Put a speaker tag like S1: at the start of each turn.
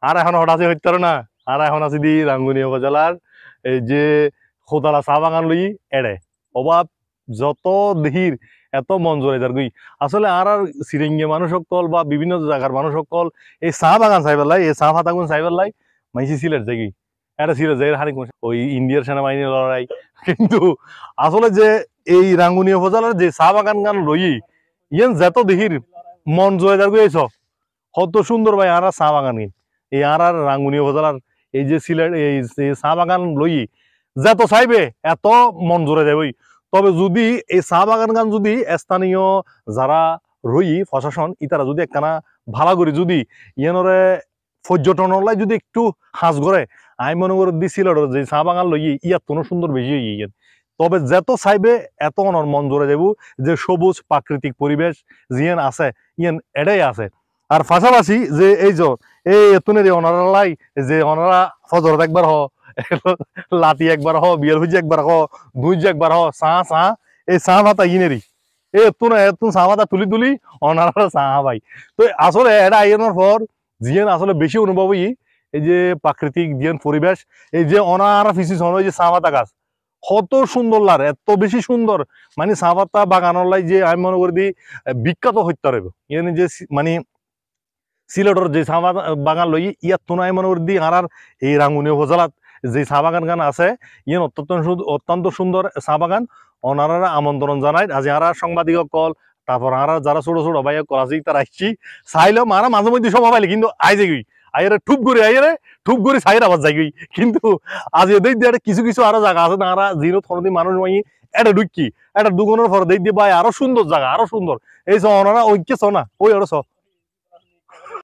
S1: আর এখন হঠাৎ হইতে না। আর এখন আছি দি রাঙ্গুনি উপজেলার এই যে খোদালা চা বাগান লই এড়ে অভাব যত দেহির এত মন জোরে যার গই আসলে আর সিরিঙ্গে মানুষ সকল বা বিভিন্ন জায়গার মানুষ সকল এই চা বাগান চাই পেলাই এই চা ফাতাগুন চাই পেলাই মাইসি সিলেট যাই এটা সিলেট যাই হানি ওই ইন্ডিয়ার সেনাবাহিনীর লড়াই কিন্তু আসলে যে এই রাঙ্গুনি উপজেলার যে চা বাগান গান লই ইয়ান যত দেহির মন জোরে যার গই কত সুন্দর ভাই আর চা বাগান এই আর রাঙ্গুনি উপজেলার এই যে সিলেট এই চা বাগান লই যত চাইবে এত মন জোরে যাবই। তবে যদি এই চা বাগান গান যদি স্থানীয় যারা রই প্রশাসন ইতারা যদি একখানা ভালো করে যদি ইয়ানরে পর্যটনলাই যদি একটু হাঁস করে আমি মনে করি দি সিলেটর যে চা বাগান লই ইয়াত কোনো সুন্দর বেশি ইয়ান। তবে যত চাইবে এত অনর মন জোরে যাব যে সবুজ প্রাকৃতিক পরিবেশ জিয়ান আছে ইয়ান এটাই আছে। আর পাশাপাশি যে এই যে এই এতুনের অনারালাই যে অনারা ফজরত একবার হ লাতি একবার হ বিয়ের হুজি একবার হ দুইজ একবার হ চা এই চা ভাতা ইনেরি এই এতুন চা ভাতা তুলি তুলি অনারা চা ভাই। তো আসলে এটা আইনের পর জিয়ান আসলে বেশি অনুভব এই যে প্রাকৃতিক জিয়ান পরিবেশ এই যে অনারা ফিসি ওই যে চা ভাতা গাছ কত সুন্দর লার এত বেশি সুন্দর মানে চা পাতা বাগানের লাই যে আমি মনে করি বিখ্যাত হইতে পারব ইয়ানি যে মানে সিলেটর যে চা বাগান লই ইয়াত তো নাই মনে করি আর এই রাঙ্গুনি উপজেলাত যে চা বাগান গান আছে ইয়ান অত্যন্ত সুন্দর চা বাগান ওনারা আমন্ত্রণ জানাই আজ আর সাংবাদিক কল তারপর আর যারা ছোট ছোট ভাই কল আছে তারা আসছি চাইলেও মারা মাঝে মধ্যে সব পাইলে কিন্তু আইজে গই আইরে ঠুপ করে চাইর আবার যাই গই কিন্তু আজ এদের দিয়ে কিছু কিছু আরো জায়গা আছে না আর জিরো থরদি মানুষ মাই এটা ঢুকি এটা দুগুণের পর দেখ দিয়ে ভাই আরো সুন্দর জায়গা আরো সুন্দর এই ওনারা ঐক্য চ না ওই আরো চ